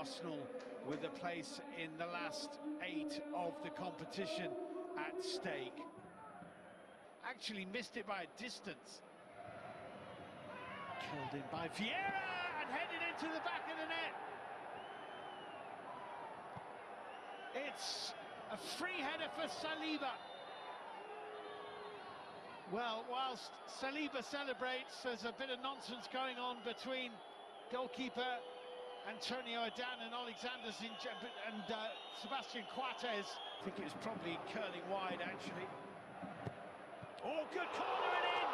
Arsenal with a place in the last 8 of the competition at stake. Actually missed it by a distance. Killed in by Vieira and headed into the back of the net. It's a free header for Saliba. Well, whilst Saliba celebrates, there's a bit of nonsense going on between goalkeeper Antonio Adan and Alexander and Sebastian Coates. I think it was probably curling wide, actually. Oh, good corner and in!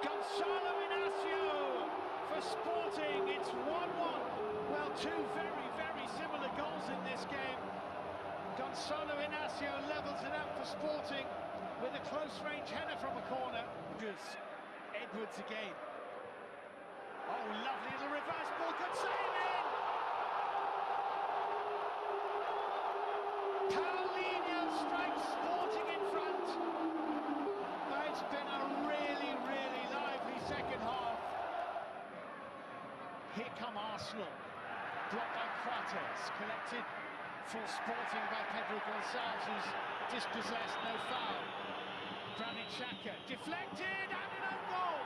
Gonzalo Inacio for Sporting. It's 1-1. Well, two very, very similar goals in this game. Gonzalo Inacio levels it up for Sporting with a close-range header from a corner. Edwards again. Oh, lovely little reverse ball, good save in! Paulinho strikes Sporting in front. But it's been a really, really lively second half. Here come Arsenal. Blocked by Coates, collected for Sporting by Pedro Gonçalves, who's dispossessed, no foul. Granit Xhaka, deflected, and an own goal!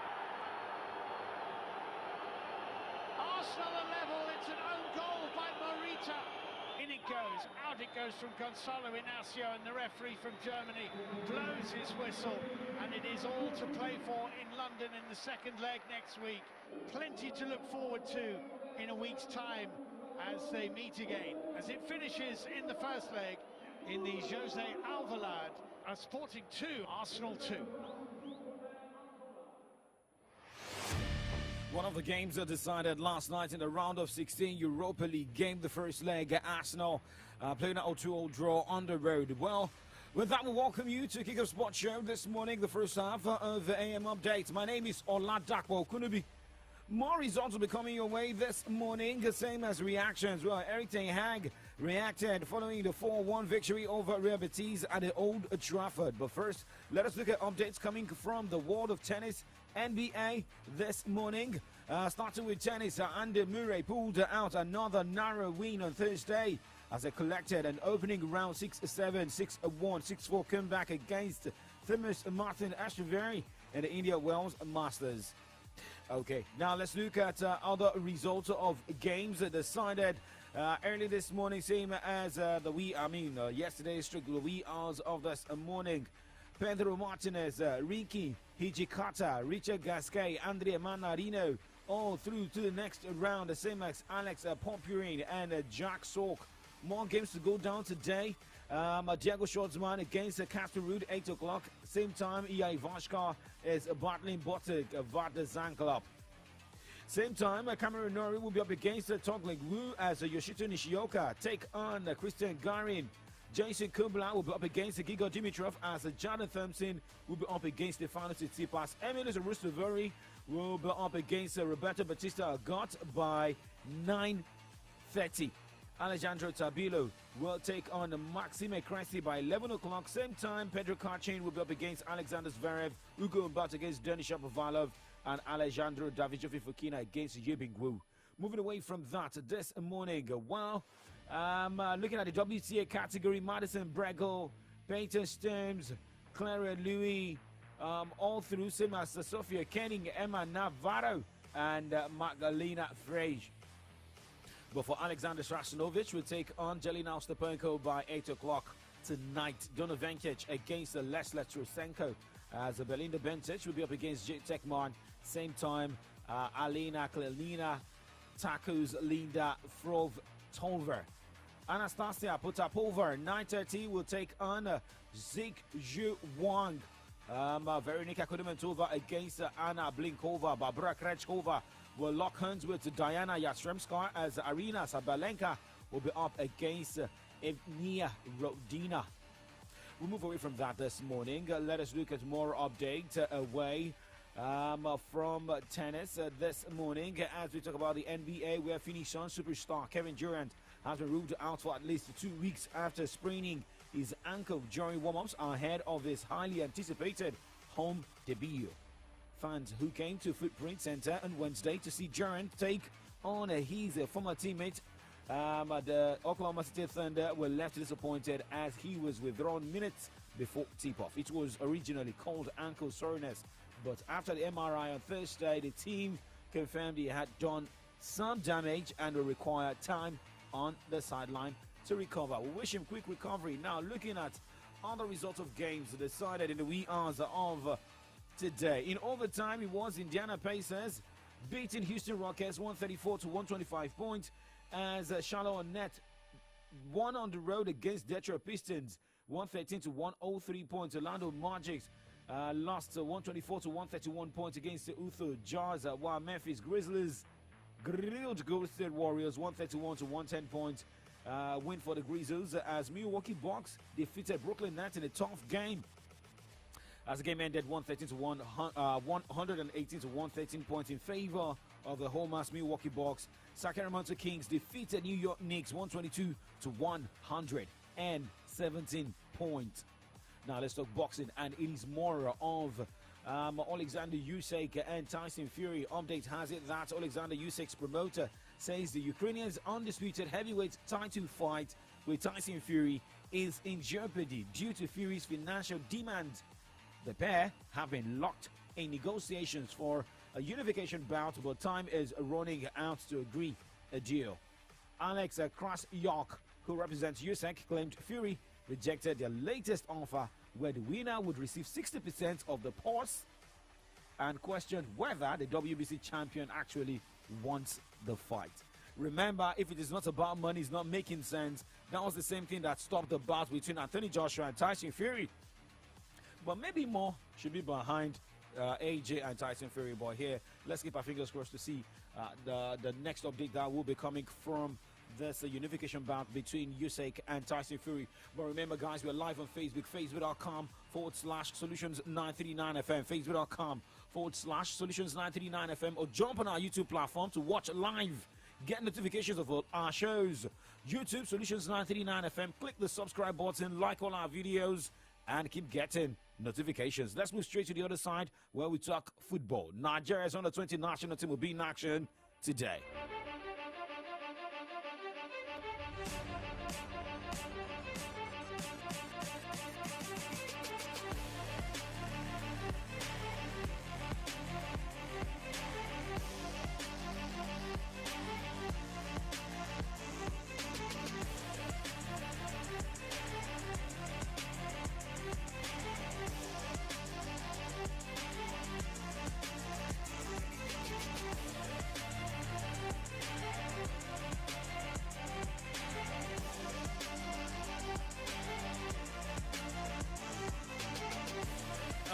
Arsenal are level, it's an own goal by Morita. In it goes, out it goes from Gonzalo Inacio, and the referee from Germany blows his whistle, and it is all to play for in London in the second leg next week. Plenty to look forward to in a week's time as they meet again, as it finishes in the first leg in the Jose Alvalade. Sporting 2, Arsenal 2. One of the games are decided last night in the round of 16 Europa League game. The first leg, Arsenal playing an 0-2 draw on the road. Well, with that, we welcome you to Kickoff Sports Show this morning, the first half of the AM update. My name is Oladapo Kunubi. More results will be coming your way this morning, the same as reactions. Well, Eric Ten Hag reacted following the 4-1 victory over Real Betis at the Old Trafford. But first, let us look at updates coming from the world of tennis, NBA this morning. Starting with tennis, Andy Murray pulled out another narrow win on Thursday as they collected an opening round 6-7, 6-1, 6-4 comeback against Thomas Martin Ashlebury in the India Wells Masters. Okay, now let's look at other results of games that decided early this morning, same as yesterday's strictly wee hours of this morning. Pedro Martinez, Ricky Hijikata, Richard Gasquet, Andrea Manarino, all through to the next round, the same as Alex Popyrin and Jack Sock. More games to go down today. Diego Schwartzman against Casper Ruud, 8 o'clock. Same time, Iai Vashkar is battling Botic, Vardar Zanklup. Same time, Cameron Norrie will be up against Togling Wu as Yoshito Nishioka take on Christian Garin. Jason Kubla will be up against Grigor Dimitrov as Jordan Thompson will be up against Stefanos Tsitsipas. Emilius Rustaveri will be up against Roberto Batista Agut by 9:30. Alejandro Tabilo will take on Maxime Cressy by 11 o'clock. Same time, Pedro Karchin will be up against Alexander Zverev, Ugo Mbat against Denis Shapovalov, and Alejandro Davidovich Fokina against Yibing Wu. Moving away from that this morning, looking at the WTA category, Madison Bregel, Peyton Stearns, Clara Louis, all through, same as Sofia Kenin, Emma Navarro, and Magdalena Frege. But for Alexander Srasanovic, will take on Jelena Ostapenko by 8 o'clock tonight. Donna Vekic against Leslie Trosenko, as Belinda Bencic will be up against Jade Tekman. Same time, Alina Klenina tackles Linda Frov-Tolver. Anastasia Potapova, 9:30, will take on Zik Zhu Wang. Veronika Kudermetova against Anna Blinkova. Barbara Krejcikova will lock hands with Diana Yastremska as Arina Sabalenka will be up against Evgenia Rodina. We'll move away from that this morning. Let us look at more updates away from tennis this morning. As we talk about the NBA, where Phoenix Suns superstar Kevin Durant has been ruled out for at least 2 weeks after spraining his ankle during warm-ups ahead of his highly anticipated home debut. Fans who came to Footprint Center on Wednesday to see Durant take on his former teammate. The Oklahoma City Thunder were left disappointed as he was withdrawn minutes before tip-off. It was originally called ankle soreness, but after the MRI on Thursday, the team confirmed he had done some damage and will require time on the sideline to recover. We wish him quick recovery. Now, looking at other results of games decided in the wee hours of today. In overtime, it was Indiana Pacers beating Houston Rockets 134 to 125 points as Charlotte Hornets won on the road against Detroit Pistons 113 to 103 points. Orlando Magic lost 124 to 131 points against the Utah Jazz, while Memphis Grizzlies grilled Golden State Warriors 131 to 110 points. Win for the Grizzlies as Milwaukee Bucks defeated Brooklyn Nets in a tough game. As the game ended 118 to 113 points in favor of the home mass Milwaukee Bucks. Sacramento Kings defeated New York Knicks 122 to 117 points. Now let's talk boxing, and it is more of Alexander Usyk and Tyson Fury. Update has it that Alexander Usyk's promoter says the Ukrainian's undisputed heavyweight title fight with Tyson Fury is in jeopardy due to Fury's financial demands. The pair have been locked in negotiations for a unification bout, but time is running out to agree a deal. Alex Krasyuk, who represents Usyk, claimed Fury rejected their latest offer where the winner would receive 60% of the purse and questioned whether the WBC champion actually wants the fight. Remember, if it is not about money, it's not making sense. That was the same thing that stopped the bout between Anthony Joshua and Tyson Fury. But maybe more should be behind AJ and Tyson Fury. But here, let's keep our fingers crossed to see the next update that will be coming from this unification bout between Usyk and Tyson Fury. But remember, guys, we're live on Facebook, facebook.com/Solutions939FM, facebook.com/Solutions939FM, or jump on our YouTube platform to watch live. Get notifications of all our shows. YouTube, Solutions939FM. Click the subscribe button, like all our videos, and keep getting notifications. Let's move straight to the other side where we talk football. Nigeria's under-20 national team will be in action today.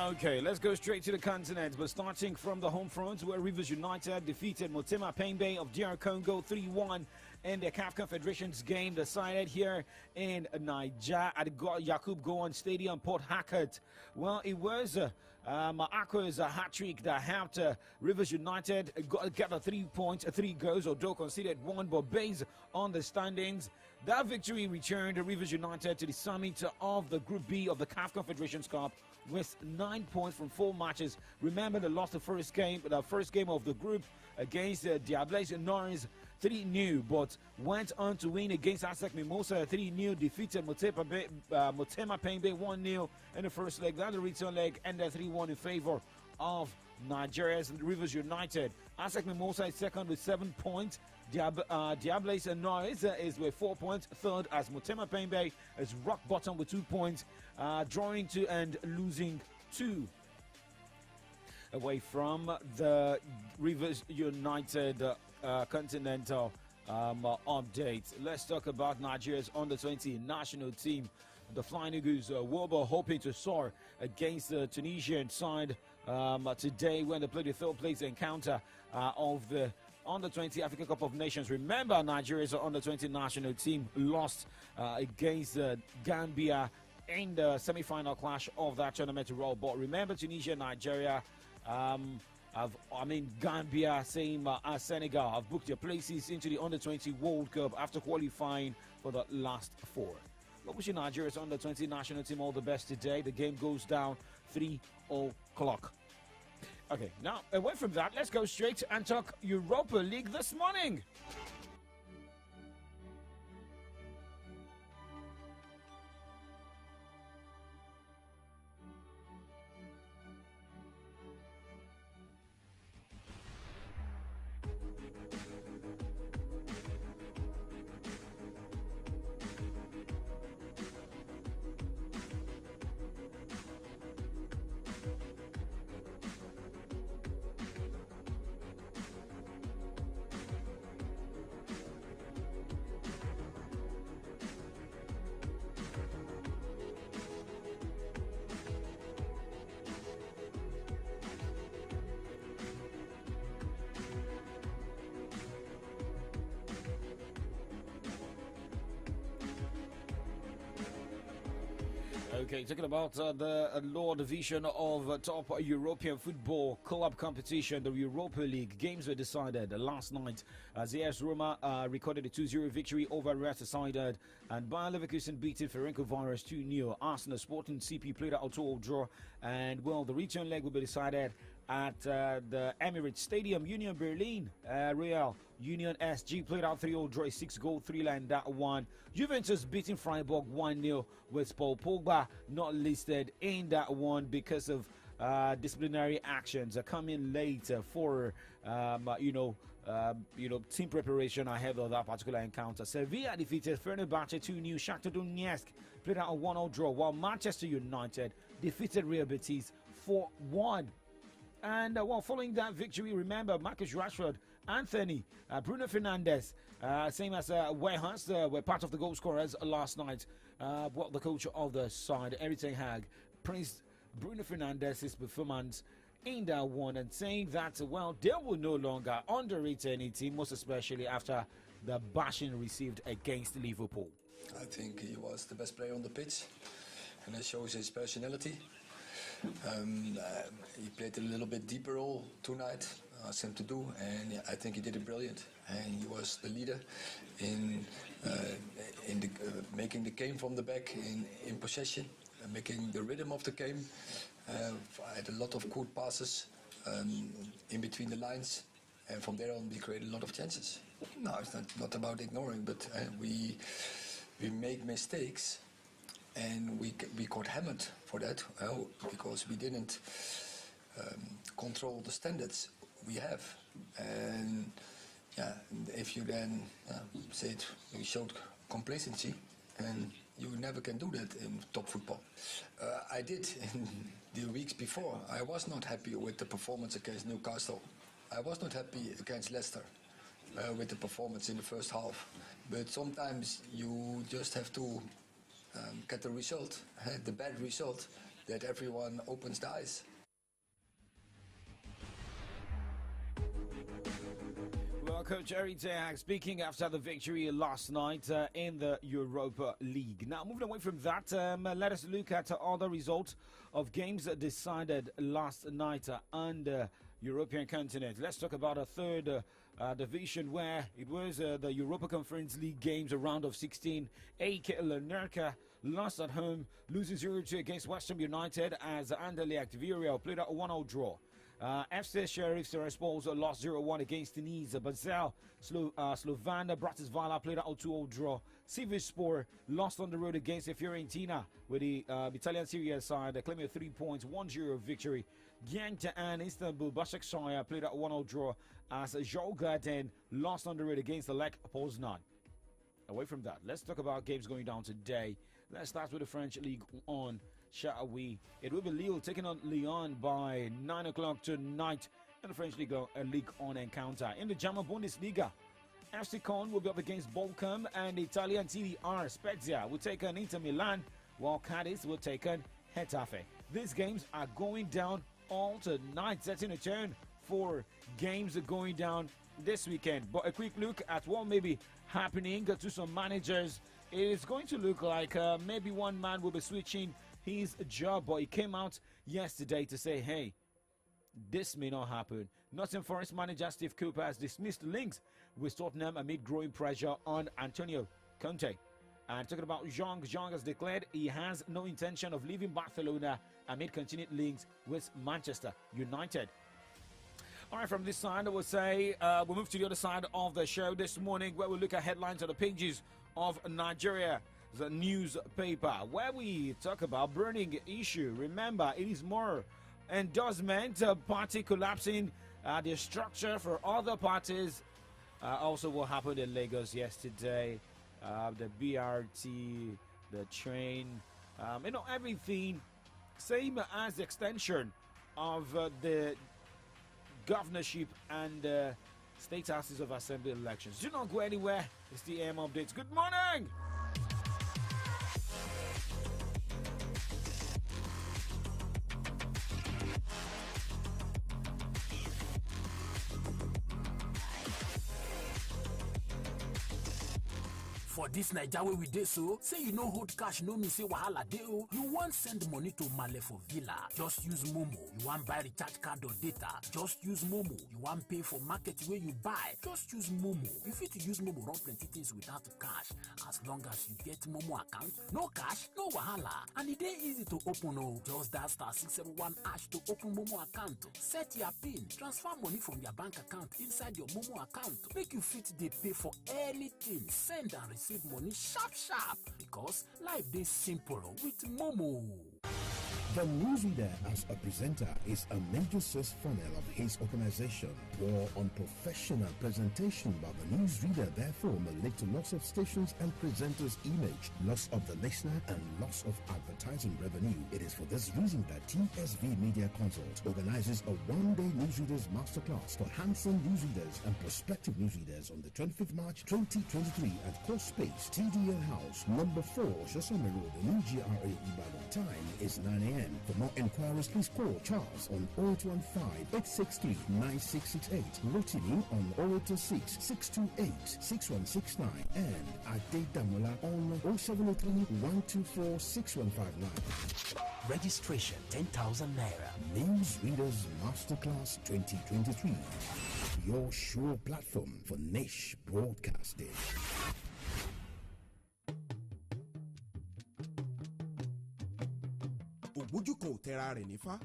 Okay, let's go straight to the continent, but starting from the home front where Rivers United defeated Motema Pembe of DR Congo 3-1 in the CAF Confederations game decided here in Niger at the Yakub Gowon Stadium, Port Harcourt. Well, it was Akko's hat-trick that helped Rivers United get the 3 points, 3 goals, although conceded 1, but based on the standings, that victory returned Rivers United to the summit of the Group B of the CAF Confederations Cup with 9 points from 4 matches. Remember, they lost the first game of the group against Diables Norris 3-0, but went on to win against ASEC Mimosa 3-0, defeated Motema Pembe 1-0 in the first leg. Then the return leg ended 3-1 in favor of Nigeria's Rivers United. ASEC Mimosa is second with 7 points. Diables Norris is with 4 points. Third as Motema Pembe is rock bottom with 2 points, drawing 2 and losing 2. Away from the Rivers United continental update, let's talk about Nigeria's under-20 national team. The Flying Eagles were hoping to soar against the Tunisian side today when they played the third place encounter of the under-20 African Cup of Nations. Remember, Nigeria's under-20 national team lost against Gambia in the semi-final clash of that tournament to roll. But remember, Tunisia, Nigeria, Gambia, same as Senegal, have booked their places into the under-20 World Cup after qualifying for the last 4. But wishing Nigeria's under-20 national team all the best today. The game goes down 3 o'clock. Okay, now away from that, let's go straight and talk Europa League this morning. Okay, talking about the lower division of top European football club competition, the Europa League. Games were decided last night as AS Roma recorded a 2-0 victory over Real Sociedad, and Bayer Leverkusen beating Ferencvaros 2-0. Arsenal Sporting CP played out a 2-2 draw, and well, the return leg will be decided at the Emirates Stadium. Union Berlin, Real Union SG played out 3-0 draw, a 6-goal three-line that one. Juventus beating Freiburg 1-0 with Paul Pogba not listed in that one because of disciplinary actions coming later for team preparation ahead of that particular encounter. Sevilla defeated Fenerbahce 2-0. Shakhtar Donetsk played out a 1-0 draw, while Manchester United defeated Real Betis 4-1. And following that victory, remember Marcus Rashford, Anthony, Bruno Fernandes, same as Weghorst, were part of the goal scorers last night. The coach of the side, Erik ten Hag, praised Bruno Fernandes' performance in that one and saying that, well, they will no longer underrate any team, most especially after the bashing received against Liverpool. I think he was the best player on the pitch, and that shows his personality. He played a little bit deeper role tonight, asked him to do, and I think he did it brilliant. And he was the leader in making the game from the back, in possession, making the rhythm of the game. I had a lot of good passes in between the lines, and from there on we created a lot of chances. No, it's not about ignoring, but we make mistakes. And we got hammered for that because we didn't control the standards we have. And if you then say it, we showed complacency, and you never can do that in top football. I did in the weeks before. I was not happy with the performance against Newcastle. I was not happy against Leicester with the performance in the first half. But sometimes you just have to get the result, the bad result, that everyone opens the eyes. Well, Coach Erik ten Hag speaking after the victory last night in the Europa League. Now, moving away from that, let us look at other results of games decided last night on the European continent. Let's talk about a third division where it was the Europa Conference League games, a round of 16. AEK Larnaca lost at home, losing 0-2 against West Ham United as Anderlecht Villarreal played a 1-0 draw. FC Sheriff Tiraspol lost 0-1 against Nice. Basel Slovan Bratislava played a 2-0 draw. Sivasspor lost on the road against Fiorentina, with the Italian Serie A side claiming a 3 points 1-0 victory. Ghent and Istanbul Başakşehir played a 1-0 draw as Djurgården lost on the road against the Lech Poznan. Away from that, let's talk about games going down today. Let's start with the French League 1, shall we? It will be Lille taking on Lyon by 9 o'clock tonight in the French League 1 encounter. In the German Bundesliga, FC Köln will be up against Bochum, and the Italian TDR Spezia will take on Inter Milan, while Cadiz will take on Getafe. These games are going down all tonight, setting a tone for games going down this weekend. But a quick look at what may be happening to some managers. It is going to look like maybe one man will be switching his job, but he came out yesterday to say, hey, this may not happen. Nottingham Forest manager Steve Cooper has dismissed links with Tottenham amid growing pressure on Antonio Conte. And talking about Jeong has declared he has no intention of leaving Barcelona amid continued links with Manchester United. All right, from this side, I would say we'll move to the other side of the show this morning, where we look at headlines on the pages of Nigeria, the newspaper, where we talk about burning issue. Remember, it is more endorsement, party collapsing, the structure for other parties. Also, what happened in Lagos yesterday, the BRT, the train, everything, same as the extension of the governorship and state houses of assembly elections. Do not go anywhere. It's the AM updates. Good morning. For this Naija wey we dey so, say you no hold cash no mean say wahala dey o. You wan send money to Male for Villa, just use Momo. You wan buy recharge card or data, just use Momo. You wan pay for market wey you buy, just use Momo. You fit use Momo run plenty things without cash, as long as you get Momo account. No cash, no wahala, and e dey easy to open o. Just dial *671# to open Momo account. Set your PIN, transfer money from your bank account inside your Momo account. Make you fit dey pay for anything, send and receive money sharp because life dey simple with Momo. The newsreader as a presenter is a major source funnel of his organization. Poor unprofessional presentation by the newsreader therefore may lead to loss of stations and presenters' image, loss of the listener, and loss of advertising revenue. It is for this reason that TSV Media Consult organizes a one-day newsreaders masterclass for handsome newsreaders and prospective newsreaders on the 25th March 2023 at Course Space, TDL House, number 4, Shosome Road, New GRA, Ibadan. Time is 9 a.m. For more inquiries, please call Charles on 0815-863-9668, Rotimi on 0826-628-6169, and Ade Damola on 0703-124-6159. Registration 10,000 naira. Newsreaders Masterclass 2023. Your sure platform for niche broadcasting. Ògbójú kan ò tẹra rẹ̀ nífá,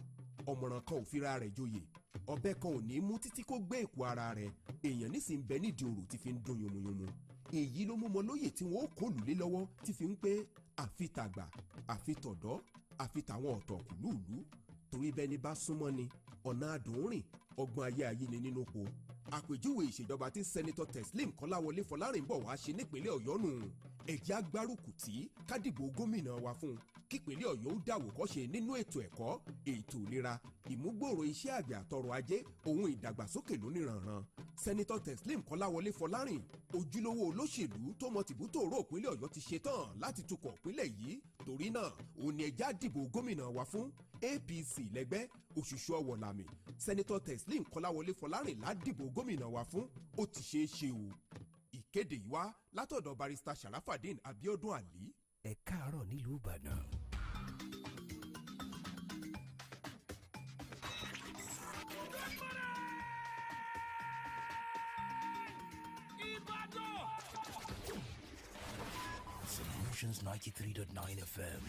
ọ̀mọ̀ràn kan ò fira rẹ̀ joyè, ọ̀bẹ kan ò ní mú títí kó gbé èkó ara rẹ̀, èèyàn nísìnyí bẹ nídìí òrò tí fi ń dún yomuyomu. Èyí ló mú mọlóyè tí wọ́n ó kó lùlé lọ́wọ́ tí fi ń pé àfi tàgbà, àfi tọ̀dọ́, àfi tàwọn ọ̀tọ̀kùlúùlú. Torí bẹ́ni bá súnmọ́ ni, ọ̀nà àdùn rìn, ọgbọ́n ayé ni nínú po. Àpèjúwe ìṣèjọba tí Sẹ́nitọ̀ Teslim Kọ́láwọlé Fọlárìnbọ̀ wá ṣe nípínlẹ̀ Ọ̀yọ́ nù. Ẹ̀jẹ̀ agbárùkù tí kádìbò gómìnà wa fún un. Kípínlẹ̀ Ọ̀yọ́ ó dàwòkọ́ṣe nínú ètò ẹ̀kọ́, ètò ìlera, ìmúgbòòrò iṣẹ́ àgbẹ̀ àtọrọ̀ ajé, ohun ìdàgbàsókè lóníranran. Sẹ́nitọ̀ Teslim Kọ́láwọlé Fọlárìn, ojúlówó olóṣèlú tó mọ tìbútòrò ìpínlẹ̀ Ọ̀yọ́ ti ṣetán láti tukọ̀ ìpínlẹ̀ yìí. Torí náà, òun ni ẹ̀jẹ̀ àdìbò gómìnà wa fún. APC lẹ́gbẹ́ Òṣùṣù Ọ̀wọ̀làmì. Sẹ́nitọ̀ Teslim Kọ́láwọlé Fọlárìn ládìbò gómìnà wa fún. Ó ti ṣeé ṣe o. Ìkéde yìí wá látọ̀dọ̀ barista Sharafadeen Abiodun Ali. Ẹ káàárọ̀ nílùú Ìbàdàn. Solutions 93.9 FM.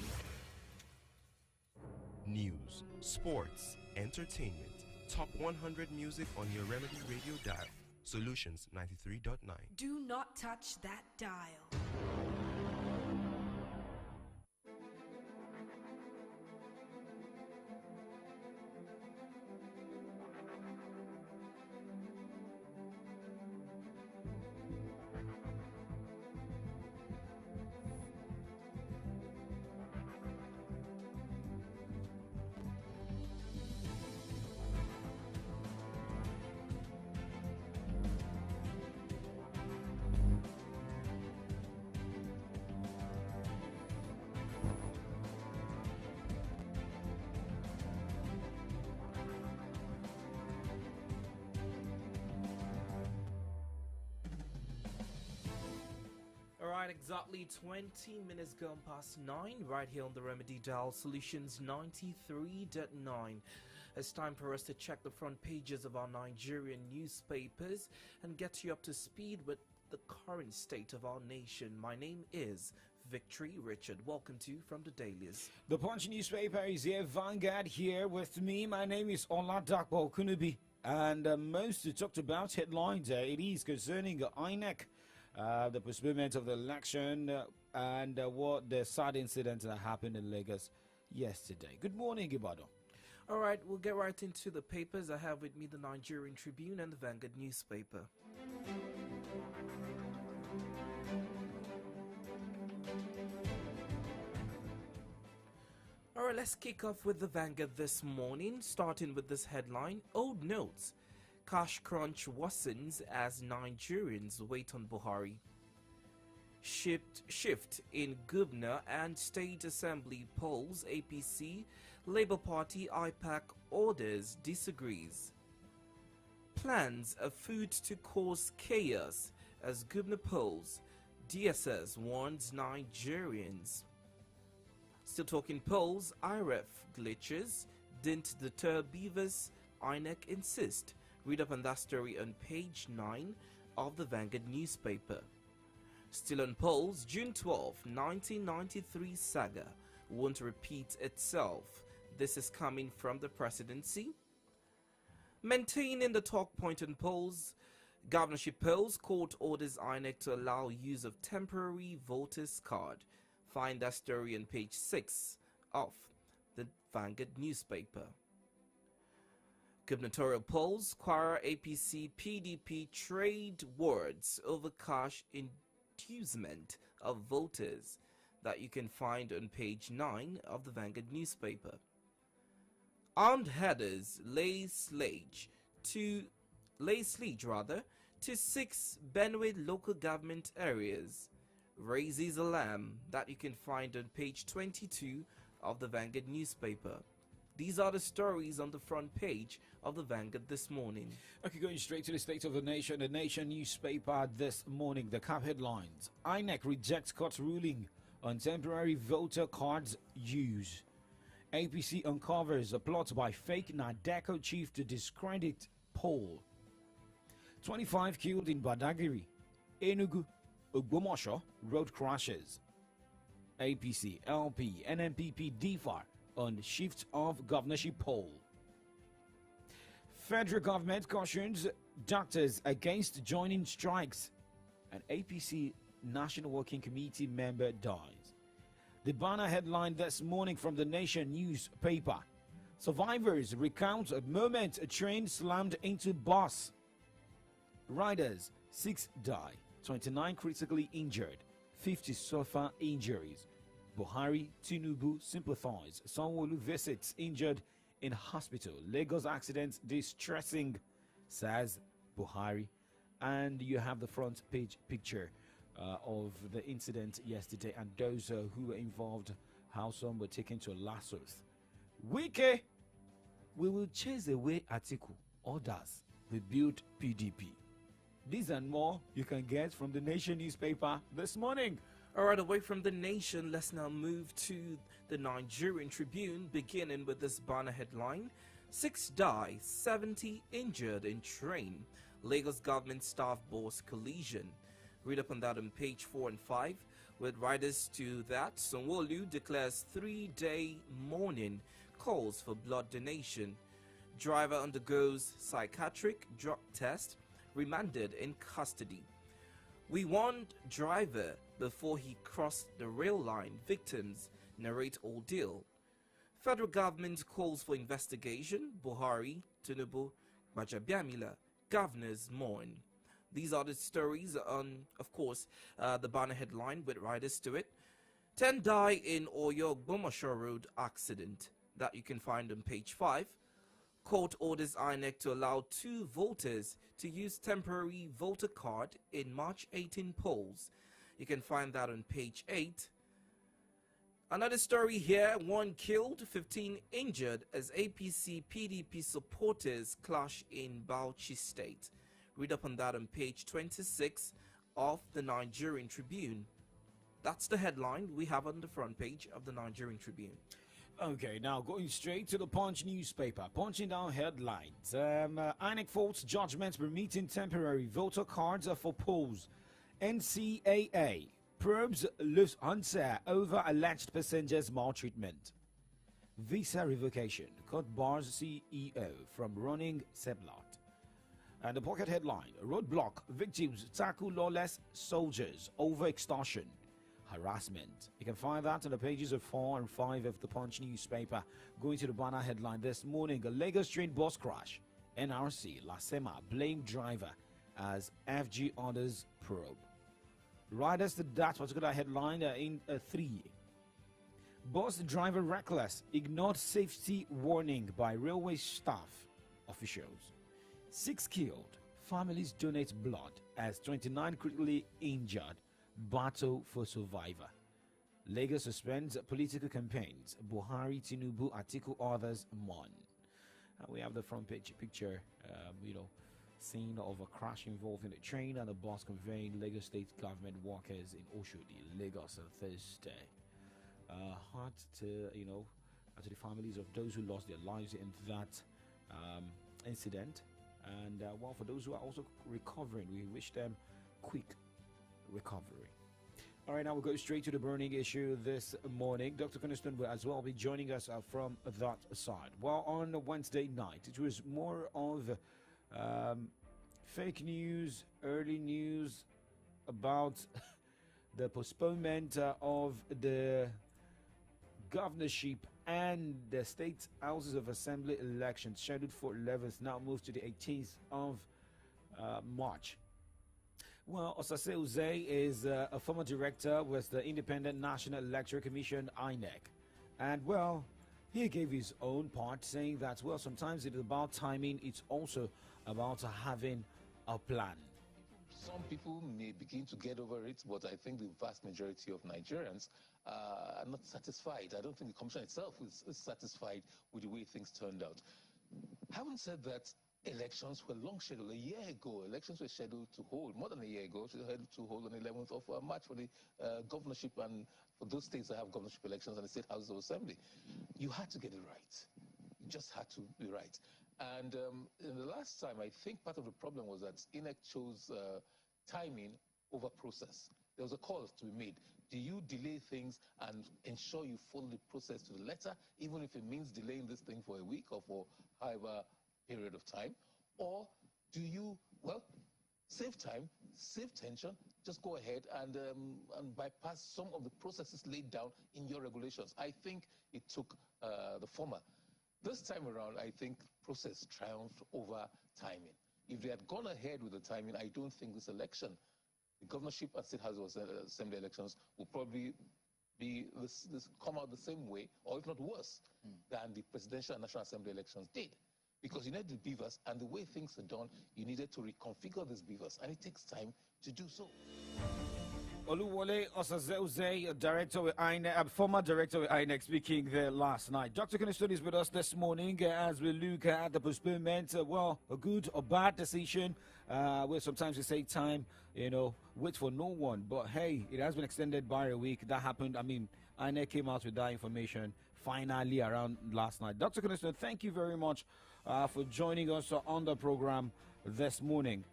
News, sports, entertainment, top 100 music on your Remedy Radio dial. Solutions 93.9. Do not touch that dial. Alright, exactly 20 minutes gone past 9, right here on the Remedy Dial, Solutions 93.9. It's time for us to check the front pages of our Nigerian newspapers and get you up to speed with the current state of our nation. My name is Victory Richard. Welcome to From the Dailies. The Punch newspaper is here, Vanguard here with me. My name is Oladapo Kunubi. And most talked about headlines, it is concerning INEC, the postponement of the election, and what the sad incident that happened in Lagos yesterday. Good morning, Ibadan. All right, we'll get right into the papers. I have with me the Nigerian Tribune and the Vanguard newspaper. All right, let's kick off with the Vanguard this morning, starting with this headline. Old notes. Cash crunch worsens as Nigerians wait on Buhari. Shift in governor and state assembly polls. APC, Labour Party, IPAC orders disagrees. Plans afoot to cause chaos as governor polls. DSS warns Nigerians. Still talking polls, IREF glitches didn't deter beavers, INEC insist. Read up on that story on page 9 of the Vanguard newspaper. Still on polls, June 12, 1993 saga won't repeat itself. This is coming from the presidency. Maintaining the talk point on polls, governorship polls, court orders INEC to allow use of temporary voters card. Find that story on page 6 of the Vanguard newspaper. Gubernatorial polls, Kwara, APC, PDP trade words over cash inducement of voters. That you can find on page 9 of the Vanguard newspaper. Armed headers lay siege to 6 Benue local government areas. Raises alarm. That you can find on page 22 of the Vanguard newspaper. These are the stories on the front page of the Vanguard this morning. Okay, going straight to the State of the Nation newspaper this morning. The cap headlines. INEC rejects court ruling on temporary voter cards use. APC uncovers a plot by fake Nadeco chief to discredit poll. 25 killed in Badagiri, Enugu, Ogbomoso road crashes. APC, LP, NNPP differ on shift of governorship poll. Federal government cautions doctors against joining strikes. An APC National Working Committee member dies. The banner headline this morning from the Nation newspaper. Survivors recount a moment a train slammed into bus. Riders, 6 die, 29 critically injured, 50 suffer injuries. Buhari, Tinubu sympathize. Sanwo-Olu visits injured in hospital. Lagos accident distressing, says Buhari. And you have the front page picture of the incident yesterday and those who were involved, how some were taken to Lassos. Wike, we will chase away Atiku. Others will build PDP. These and more you can get from the Nation newspaper this morning. All right, away from the Nation, let's now move to the Nigerian Tribune, beginning with this banner headline. 6 die, 70 injured in train. Lagos government staff boss collision. Read up on that on page 4 and 5. With riders to that, Sanwo-Olu declares 3-day mourning, calls for blood donation. Driver undergoes psychiatric drug test, remanded in custody. We warned driver before he crossed the rail line. Victims narrate ordeal. Federal government calls for investigation. Buhari, Tinubu, Gbajabiamila, governors mourn. These are the stories on, of course, the banner headline with riders to it. 10 die in Oyo Ogbomoso Road accident. That you can find on page 5. Court orders INEC to allow 2 voters to use temporary voter card in March 18 polls. You can find that on page 8. Another story here, 1 killed, 15 injured as APC PDP supporters clash in Bauchi State. Read up on that on page 26 of the Nigerian Tribune. That's the headline we have on the front page of the Nigerian Tribune. Okay, now going straight to the Punch newspaper, punching down headlines. INEC faults judgment permitting temporary voter cards for polls. NCAA probes Lufthansa over alleged passengers' maltreatment. Visa revocation. Court bars CEO from running Seplat. And the pocket headline, roadblock, victims tackle lawless soldiers over extortion, harassment. You can find that on the pages of 4 and 5 of the Punch newspaper. Going to the banner headline this morning, a Lagos train bus crash. NRC, Lasema, blame driver as FG orders probe. Riders to that particular headline in 3. Bus driver reckless, ignored safety warning by railway staff officials. 6 killed, families donate blood as 29 critically injured, battle for survivor. Lagos suspends political campaigns, Buhari, Tinubu, Atiku, others mourn. We have the front page picture, scene of a crash involving a train and a bus conveying Lagos State government workers in Oshodi, Lagos on Thursday. Heart to the families of those who lost their lives in that incident, and for those who are also recovering, we wish them quick recovery. All right, now we'll go straight to the burning issue this morning. Dr. Coniston will as well be joining us from that side. Well, on Wednesday night, it was more of fake news, early news about the postponement of the governorship and the state houses of assembly elections scheduled for 11th now moved to the 18th of March. Well, Osase Uze is a former director with the Independent National Electoral Commission, INEC. And, well, he gave his own part, saying that, well, sometimes it's about timing, it's also about having a plan. Some people may begin to get over it, but I think the vast majority of Nigerians are not satisfied. I don't think the commission itself is satisfied with the way things turned out. Having said that, elections were long scheduled. A year ago, elections were scheduled to hold, more than a year ago, scheduled to hold on the 11th of March for the governorship and for those states that have governorship elections and the state houses of assembly. You had to get it right. You just had to be right. And in the last time, I think part of the problem was that INEC chose timing over process. There was a call to be made. Do you delay things and ensure you follow the process to the letter, even if it means delaying this thing for a week or for however period of time? Or do you, well, save time, save tension, just go ahead and bypass some of the processes laid down in your regulations? I think it took the former. This time around, I think process triumphed over timing. If they had gone ahead with the timing, I don't think this election, the governorship and state house assembly elections, will probably be come out the same way, or if not worse, than the presidential and national assembly elections did. Because you need the beavers, and the way things are done, you needed to reconfigure these beavers, and it takes time to do so. Oluwole Osazeuze, director with INEC, former director with INEC, speaking there last night. Dr. Coniston is with us this morning as we look at the postponement. Well, a good or bad decision. Where sometimes we say time, wait for no one. But hey, it has been extended by a week. That happened. I mean, INEC came out with that information finally around last night. Dr. Coniston, thank you very much for joining us on the program this morning.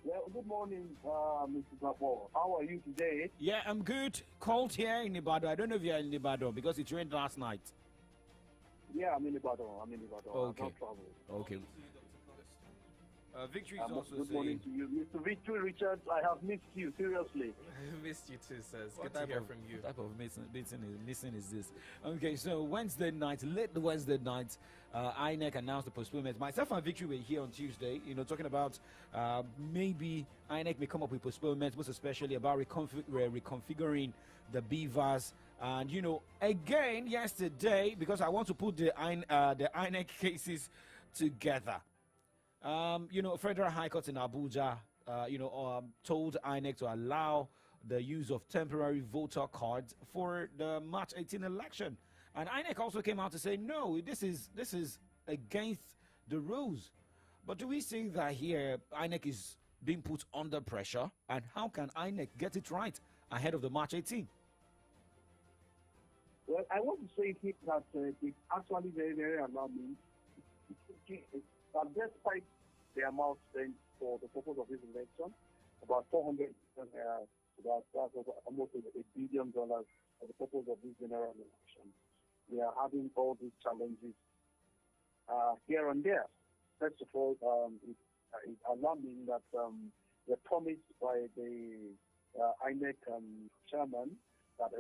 Well, good morning, Mr. Gabo. How are you today? Yeah, I'm good. Cold here in Ibadan. I don't know if you're in Ibadan because it rained last night. Yeah, I'm in Ibadan. Okay. I'm not traveling. Okay. Victory is also good morning to you, Mr. Victory Richards. I have missed you, seriously. I missed you too, sir. Good to hear from you. What type of listen is this? Okay, so Wednesday night, late Wednesday night, INEC announced the postponement. Myself and Victory were here on Tuesday, talking about maybe INEC may come up with postponements, most especially about reconfiguring the beavers. And, again, yesterday, because I want to put the INEC cases together. Federal High Court in Abuja, told INEC to allow the use of temporary voter cards for the March 18 election. And INEC also came out to say, no, this is against the rules. But do we see that here INEC is being put under pressure? And how can INEC get it right ahead of the March 18? Well, I want to say here that it's actually very, very alarming. That despite the amount spent for the purpose of this election, about 400 million, that's almost $1 billion for the purpose of this general election, we are having all these challenges here and there. First of all, is alarming that the promise by the INEC chairman that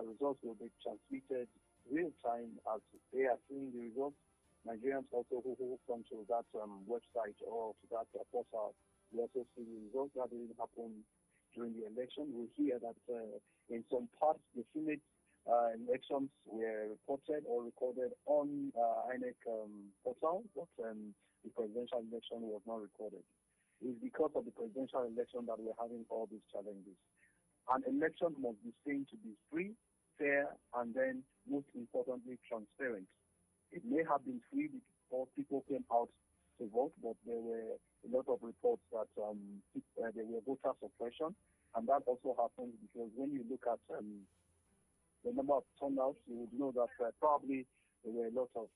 results will be transmitted real time as they are seeing the results. Nigerians also who hooked onto that website or to that portal, we also see the results. That didn't happen during the election. We hear that in some parts the Senate elections were reported or recorded on INEC portal, but the presidential election was not recorded. It's because of the presidential election that we're having all these challenges. An election must be seen to be free, fair, and then, most importantly, transparent. It may have been free because people came out to vote, but there were a lot of reports that there were voter suppression, and that also happens because when you look at the number of turnouts, you would know that probably there were a lot of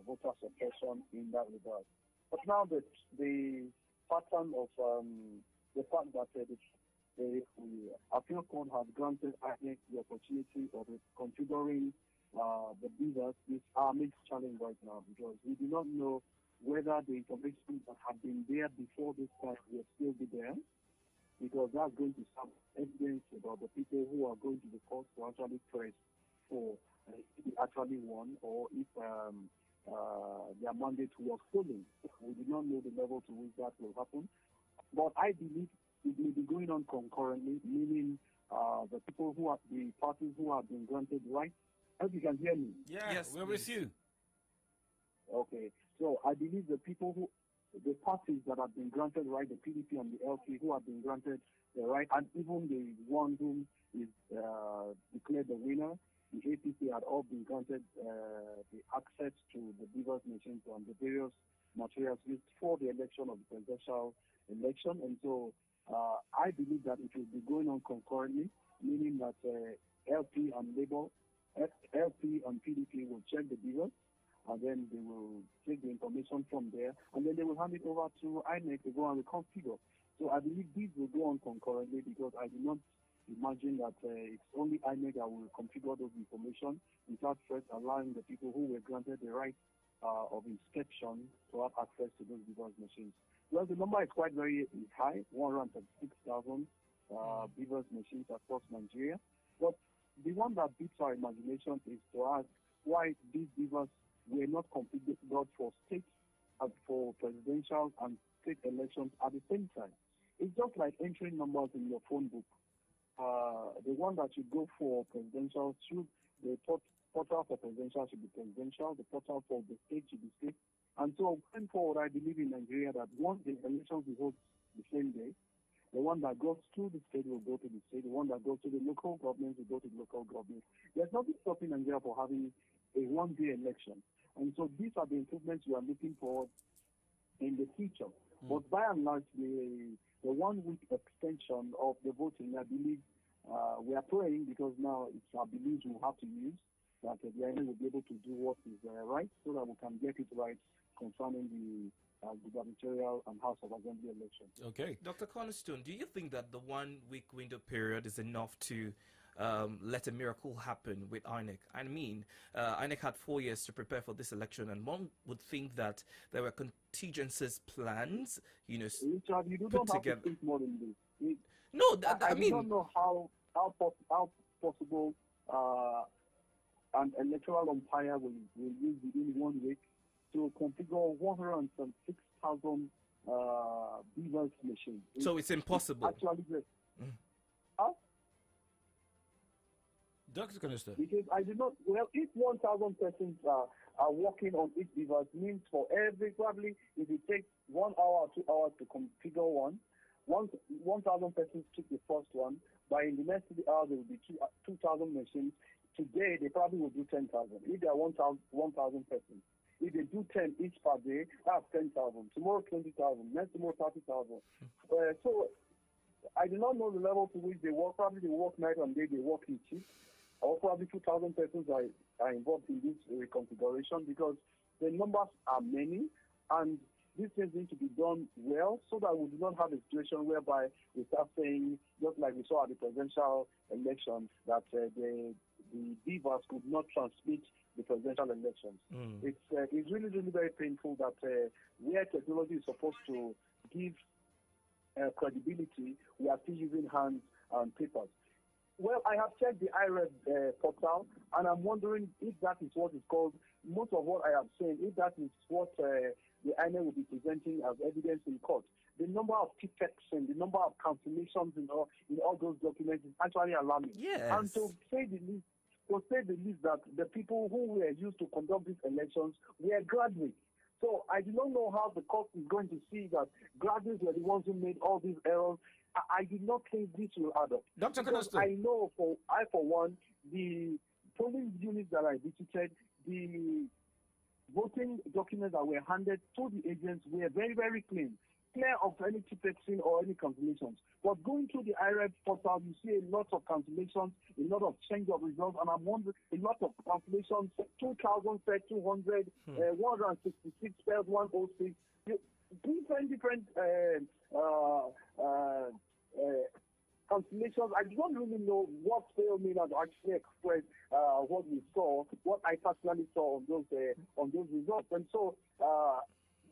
voter suppression in that regard. But now the pattern of the fact that the appeal court has granted INEC the opportunity of configuring the visas is our next challenge right now, because we do not know whether the information that have been there before this time will still be there, because that's going to serve evidence about the people who are going to the court to actually press for if they actually won or if their mandate was stolen. We do not know the level to which that will happen, but I believe it may be going on concurrently, meaning the people who are the parties who have been granted rights. I hope you can hear me. Yes, we're with you. Okay, so I believe the parties that have been granted right, the PDP and the LP who have been granted the right, and even the one who is declared the winner, the APC had all been granted the access to the BVAS machines and the various materials used for the election of the presidential election. And so I believe that it will be going on concurrently, meaning that LP and LP and PDP will check the BVAS, and then they will take the information from there, and then they will hand it over to INEC to go and reconfigure. So I believe these will go on concurrently, because I do not imagine that it's only INEC that will configure those information without first allowing the people who were granted the right of inspection to have access to those BVAS machines. Well, the number is quite very high, 136,000 BVAS machines across Nigeria. But the one that beats our imagination is to ask why these BVAS were not configured for state, for presidential and state elections at the same time. It's just like entering numbers in your phone book. The one that you go for presidential the portal for presidential should be presidential, the portal for the state should be state. And so going forward, I believe in Nigeria that once the elections will hold the same day, the one that goes to the state will go to the state, the one that goes to the local government will go to the local government. There's nothing stopping Nigeria for having a one-day election. And so these are the improvements we are looking for in the future. But by and large, the 1 week extension of the voting, I believe we are praying, because now it's our belief we have to use, that the INEC will be able to do what is right, so that we can get it right concerning the gubernatorial and House of Assembly elections. Okay. Dr. Cornerstone, do you think that the 1 week window period is enough to let a miracle happen with INEC? I mean, INEC had 4 years to prepare for this election, and one would think that there were contingencies plans, Richard, you put don't have together. to think more than this. No, I mean, don't know how possible an electoral umpire will use within 1 week to configure 106,000 BVAS machines. So it's impossible. Actually, Dr. Cornerstone. because I do not. Well, if 1,000 persons are working on each BVAS, means for every, probably if it takes 1 hour or 2 hours to configure one, once 1,000 persons took the first one, by in the next 3 hours there will be 2,000 machines. Today they probably will do 10,000. If there are 1,000 persons, if they do 10 each per day, that's 10,000. Tomorrow 20,000. Next tomorrow 30,000. So I do not know the level to which they work. Probably they work night and day. They work in shifts. Or probably 2,000 persons are involved in this reconfiguration, because the numbers are many, and this things need to be done well, so that we do not have a situation whereby we start saying, just like we saw at the presidential election, that the BVAS could not transmit the presidential elections. It's really, really very painful that where technology is supposed to give credibility, we are still using hands and papers. Well, I have checked the IREV portal, and I'm wondering if that is what is called, most of what I have seen, if that is what the INEC will be presenting as evidence in court. The number of tickets and the number of cancellations in all those documents is actually alarming. Yes. And to say the least that the people who were used to conduct these elections were graduates. So I do not know how the court is going to see that graduates were the ones who made all these errors. I did not think this will add up. Dr. Because I know for one, the polling units that I visited, the voting documents that were handed to the agents were very, very clear of any tipexing or any cancellations. But going through the IREV portal, you see a lot of cancellations, a lot of change of results, and I'm wondering, a lot of cancellations, 2,000 said 200, 166 said 106, different cancellations. I don't really know what failed me to actually express what we saw, what I personally saw on those results. And so,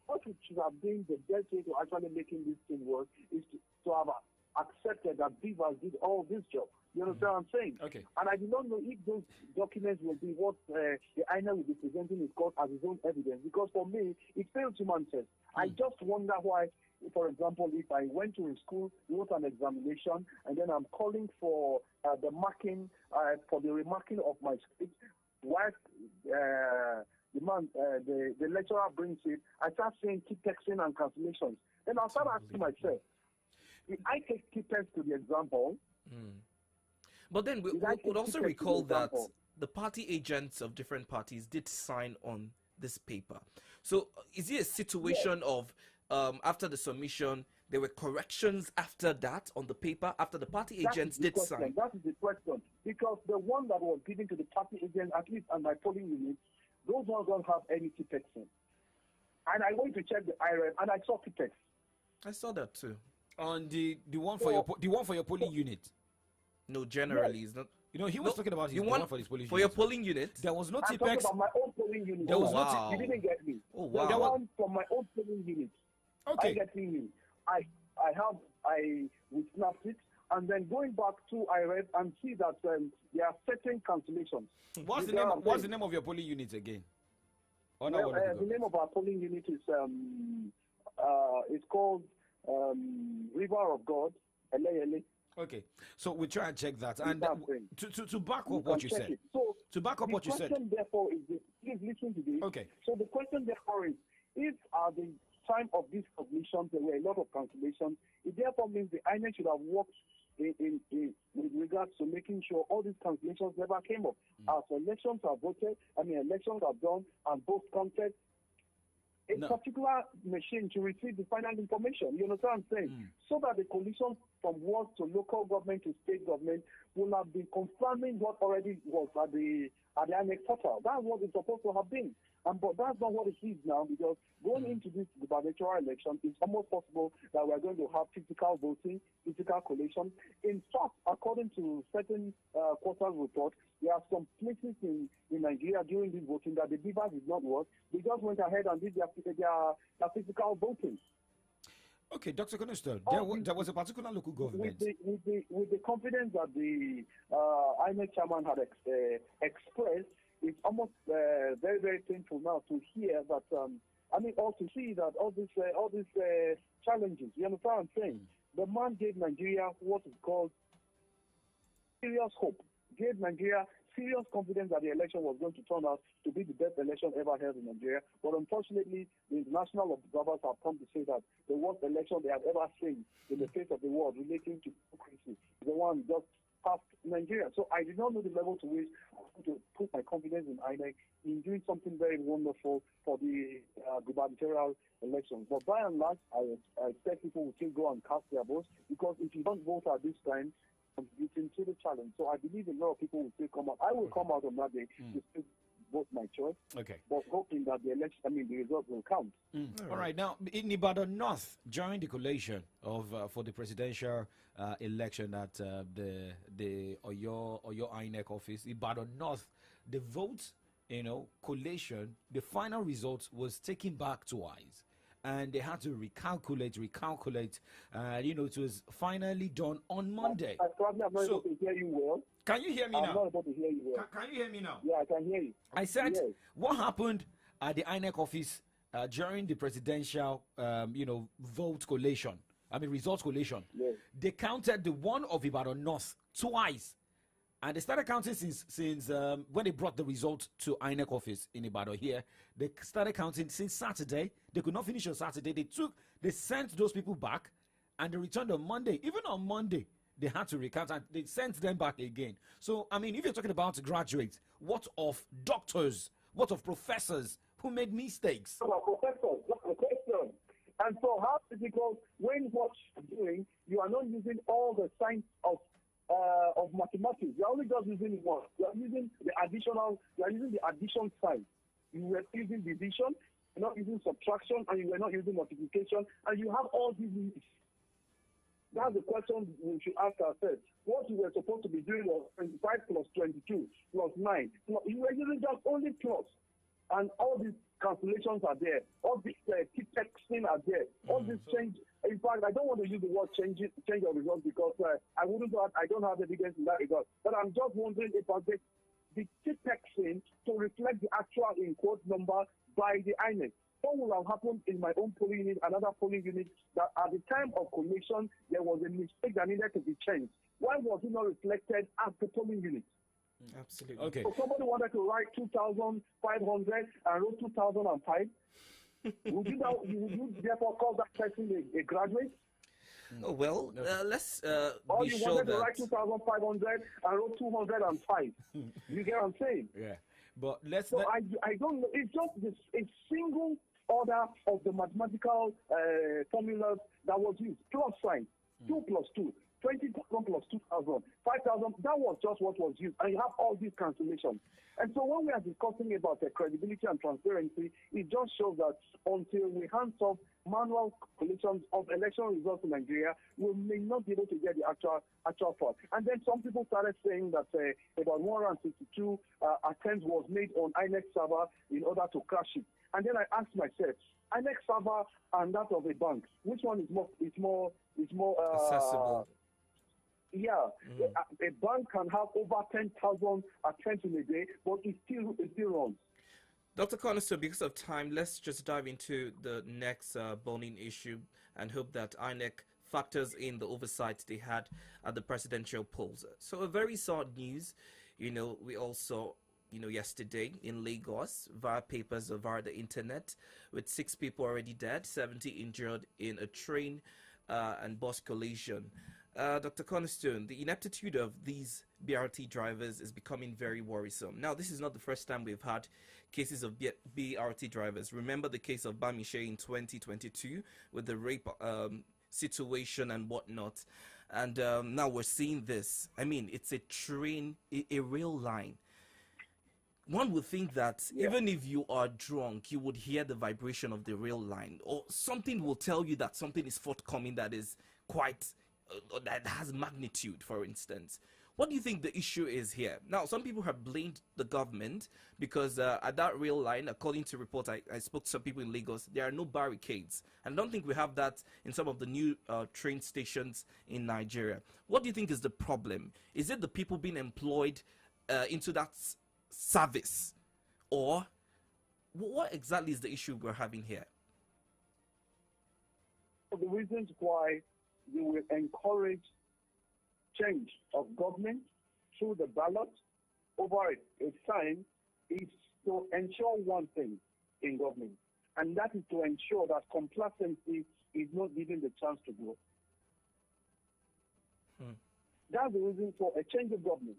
what we should have been the best way to actually making this thing work is to have accepted that Beavers did all this job. You understand what I'm saying? Okay. And I do not know if those documents will be what the INEC will be presenting in court as its own evidence, because for me, it fails human test. I just wonder why, for example, if I went to a school, wrote an examination, and then I'm calling for the marking, for the remarking of my script, while the lecturer brings it, I start saying keep texting and cancellations. Then I'll start asking myself, if I take keep text to the example. But then we would also recall that the party agents of different parties did sign on this paper. So is it a situation of after the submission, there were corrections after that on the paper, after the party agents did sign? That is the question. Because the one that was given to the party agent, at least on my polling unit, those ones don't have any tipexing. And I went to check the IREV and I saw tipex. I saw that too. On the one for your polling unit. No, generally it's not. You know, he was talking about his one for his polling for unit. your polling unit. There was no I'm tipex. talking about my own polling unit. There was no You didn't get me. Oh wow. The one from my own polling unit. Okay. I getting you. I we snapped it, and then going back to IREV and see that there are certain cancellations. What's the name of your polling unit again? The name of our polling unit is it's called River of God, LA. Okay, so we try and check that, and to back up what you said. So to back up what you said. The question therefore is this. Please listen to this. Okay. So the question therefore is, if at the time of this submission there were a lot of cancellations, it therefore means the INEC should have worked in with regards to making sure all these cancellations never came up. As elections are elections are done and both counted, a particular machine to receive the final information. You understand what I'm saying? So that the coalition from ward to local government to state government will have been confirming what already was at the INEC portal. That's what it's supposed to have been. But that's not what it is now, because going into this gubernatorial election, it's almost possible that we're going to have physical voting, physical collation. In fact, according to certain quarter reports, there are some places in Nigeria during this voting that the Beavers did not work. They just went ahead and did their physical voting. Okay, Dr. Cornerstone, there was a particular local government. With the confidence that the INEC chairman had expressed, it's almost very, very painful now to hear that, or to see that all these challenges, you understand what I'm saying? The man gave Nigeria what is called serious hope, gave Nigeria serious confidence that the election was going to turn out to be the best election ever held in Nigeria. But unfortunately, the international observers have come to say that the worst election they have ever seen in the face of the world relating to democracy is the one just past Nigeria. So I did not know the level to which I was going to put my confidence in INEC in doing something very wonderful for the gubernatorial elections. But by and large, I expect people will still go and cast their votes, because if you don't vote at this time, contributing to the challenge. So I believe a lot of people will still come out. I will come out on that day to still vote my choice. Okay. But hoping that the results will count. All right. Now, in Ibadan North, during the collation of for the presidential election at the Oyo INEC office, Ibadan North, the vote, collation, the final result was taken back twice. and they had to recalculate. It was finally done on Monday. I probably am not able to hear you well. Can you hear me I'm now? not able to hear you well. Can you hear me now? Yeah, I can hear you. I said, Yes. what happened at the INEC office during the presidential, results collation? Yes. They counted the one of Ibadan North twice. And they started counting since when they brought the result to INEC office in Ibadan here. They started counting since Saturday. They could not finish on Saturday. They sent those people back and they returned on Monday. Even on Monday, they had to recount and they sent them back again. So, I mean, if you're talking about graduates, what of doctors? What of professors who made mistakes? Professors, that's the question. And so how difficult, when what you're doing, you are not using all the science of mathematics. You're only just using one. You're using the addition side. You were using division, you're not using subtraction, and you were not using multiplication, and you have all these units. That's the question we should ask ourselves. What you were supposed to be doing was 25 plus 22 plus 9. You were using just only plus. And all these calculations are there. All these texting are there. All this change. In fact, I don't want to use the word change of results because I don't have evidence in that regard. But I'm just wondering if I get the texting to reflect the actual in quote number by the INEC. What will have happened in my own polling unit, another polling unit, that at the time of collation, there was a mistake that needed to be changed. Why was it not reflected at the polling unit? Absolutely. Okay. So somebody wanted to write 2,500 and wrote 2005. Would you therefore call that person a graduate? Oh, well, let's Or be you sure wanted to that... write 2,500 and wrote 205. You get what I'm saying? Yeah. But let's... So I don't know. It's just a single order of the mathematical formulas that was used. Plus sign. 2 plus 2. 20,000 plus 2,000, 5,000, that was just what was used. And you have all these cancellations. And so when we are discussing about the credibility and transparency, it just shows that until we hands off manual calculations of election results in Nigeria, we may not be able to get the actual fact. And then some people started saying that about 162 attempts was made on INEC server in order to crash it. And then I asked myself, INEC server and that of a bank, which one is more accessible? Yeah, a bank can have over 10,000 attempts in a day, but it still runs. Dr. Cornerstone, because of time, let's just dive into the next burning issue and hope that INEC factors in the oversight they had at the presidential polls. So a very sad news, we all saw, yesterday in Lagos via papers or via the internet, with 6 people already dead, 70 injured in a train and bus collision. Dr. Cornerstone, the ineptitude of these BRT drivers is becoming very worrisome. Now, this is not the first time we've had cases of BRT drivers. Remember the case of Bamishe in 2022 with the rape situation and whatnot. And now we're seeing this. I mean, it's a train, a rail line. One would think that even if you are drunk, you would hear the vibration of the rail line, or something will tell you that something is forthcoming that is quite... that has magnitude, for instance. What do you think the issue is here? Now, some people have blamed the government because at that rail line, according to reports, I spoke to some people in Lagos, there are no barricades. And I don't think we have that in some of the new train stations in Nigeria. What do you think is the problem? Is it the people being employed into that service? Or what exactly is the issue we're having here? The reasons why we will encourage change of government through the ballot over a time is to ensure one thing in government, and that is to ensure that complacency is not given the chance to grow. That's the reason for a change of government.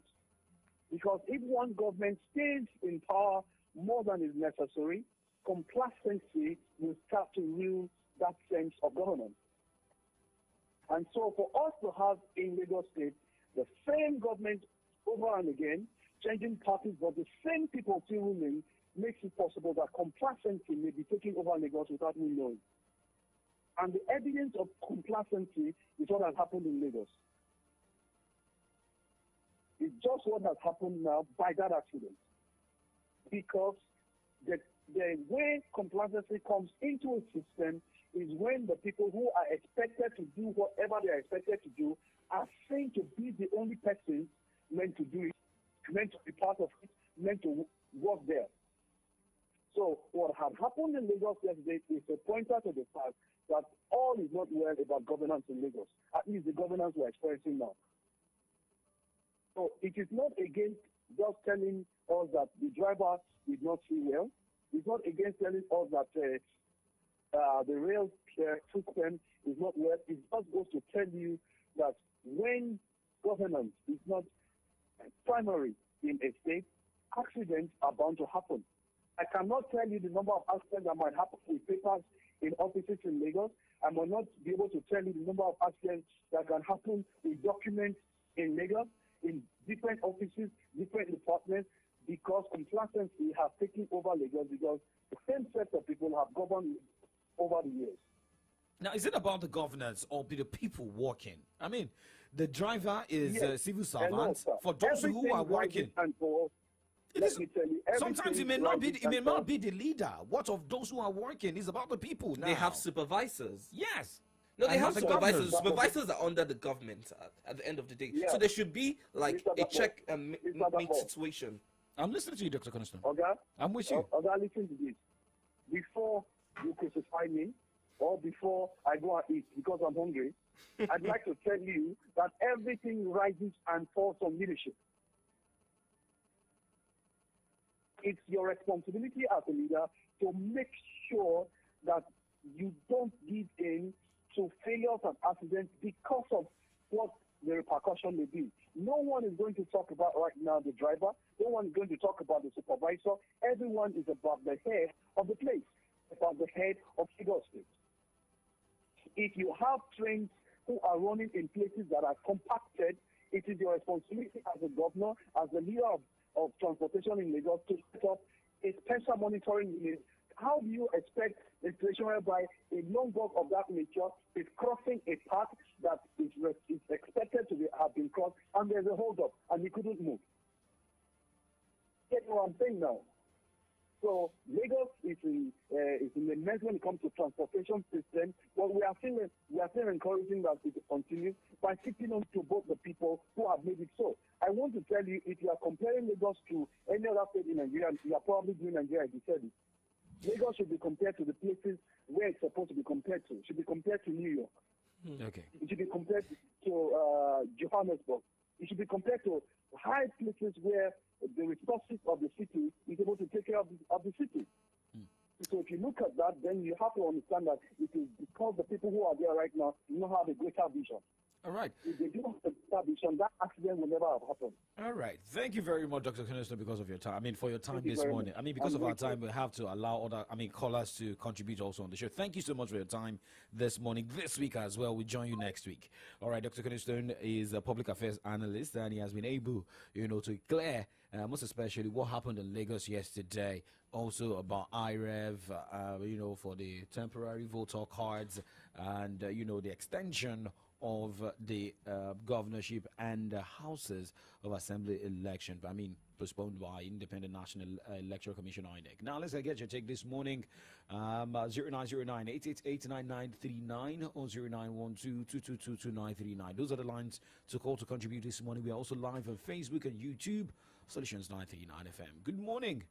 Because if one government stays in power more than is necessary, complacency will start to rule that sense of governance. And so for us to have in Lagos State the same government over and again, changing parties, but the same people still ruling, makes it possible that complacency may be taking over Lagos without we knowing. And the evidence of complacency is what has happened in Lagos. It's just what has happened now by that accident. Because the way complacency comes into a system is when the people who are expected to do whatever they are expected to do are seen to be the only person meant to do it, meant to be part of it, meant to work there. So what had happened in Lagos yesterday is a pointer to the fact that all is not well about governance in Lagos, at least the governance we're experiencing now. So it is not against just telling us that the driver did not see well. It's not against telling us that the rail system is not well. It just goes to tell you that when governance is not primary in a state, accidents are bound to happen. I cannot tell you the number of accidents that might happen with papers in offices in Lagos. I might not be able to tell you the number of accidents that can happen with documents in Lagos, in different offices, different departments, because complacency has taken over Lagos because the same set of people have governed over the years. Now, is it about the governance or the people working? I mean, the driver is a civil servant. For those who are working, sometimes it may not be the leader. What of those who are working? It's about the people now. They have supervisors. Yes. No, they have supervisors. Supervisors are under the government at the end of the day. So there should be like a check and make situation. I'm listening to you, Dr. Coniston. Okay? I'm with you. Okay, listen to this. Before you crucify me, or before I go and eat because I'm hungry, I'd like to tell you that everything rises and falls on leadership. It's your responsibility as a leader to make sure that you don't give in to failures and accidents because of what the repercussion may be. No one is going to talk about right now the driver. No one is going to talk about the supervisor. Everyone is about the head of the place, about the head of Lagos State. If you have trains who are running in places that are compacted, it is your responsibility as a governor, as the leader of transportation in Lagos, to set up a special monitoring unit. How do you expect a situation whereby a long walk of that nature is crossing a path that is expected to have been crossed, and there's a hold-up, and he couldn't move? Get what I'm saying now? So Lagos is in a mess when it comes to transportation system, but we are still encouraging that it continue by sticking on to both the people who have made it so. I want to tell you, if you are comparing Lagos to any other state in Nigeria, you are probably doing Nigeria a disservice. Lagos should be compared to the places where it's supposed to be compared to. It should be compared to New York. Okay. It should be compared to Johannesburg. It should be compared to high places where the resources of the city is able to take care of the city. So if you look at that, then you have to understand that it is because the people who are there right now do not have a greater vision. All right. If they do not have a greater vision, that accident will never have happened. All right. Thank you very much, Dr. Coniston, because of your time. I mean, for your time this morning. Much. Because of our time, we have to allow other, callers to contribute also on the show. Thank you so much for your time this morning, this week as well. We'll join you next week. All right. Dr. Coniston is a public affairs analyst, and he has been able, to clear, most especially what happened in Lagos yesterday. Also about IREV, for the temporary voter cards, and, the extension of the governorship and houses of assembly election. Postponed by Independent National Electoral Commission, INEC. Now, let's get your take this morning. 0909-888-9939 or 0912-222-2939. Those are the lines to call to contribute this morning. We are also live on Facebook and YouTube, Solutions 939 FM. Good morning.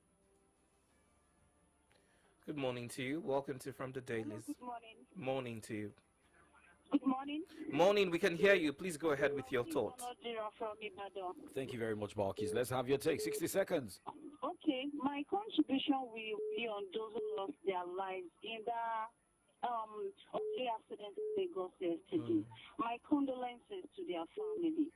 Good morning to you. Welcome to From the Dailies. Hello, good morning. Morning to you. Good morning. Morning, we can hear you. Please go ahead with your thoughts. Thank you very much, Barkis. Let's have your take. 60 seconds. Okay, my contribution will be on those who lost their lives in the accident in Lagos yesterday. My condolences to their family.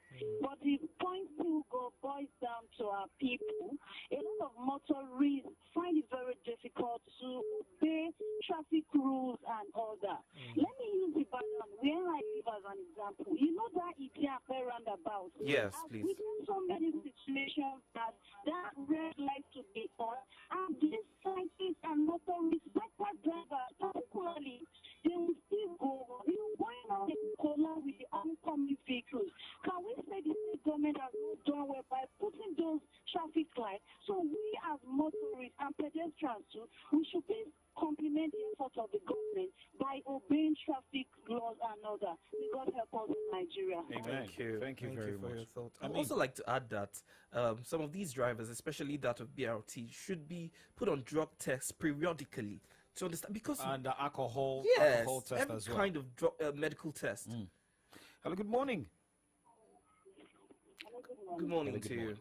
But the point still boils down to our people. A lot of motorists find it very difficult to obey traffic rules and all that. Let me use the background where I live as an example. You know that Ipiape roundabout? Yes, please. We have so many situations that red light to be on, and these cyclists and motorists, backward drivers, particularly, they will still go. Why not collide with the oncoming vehicles? Can we say the state government has not done well by putting those traffic lights? So we as motorists and pedestrians too, we should please compliment the effort of the government by obeying traffic laws and order. May God help us in Nigeria. Amen. Thank you very for much. your thought. I I'd mean- also like to add that some of these drivers, especially that of BRT, should be put on drug tests periodically to understand, because And alcohol yes, test every as well. kind of medical test. Hello, good morning. Good morning Good to you.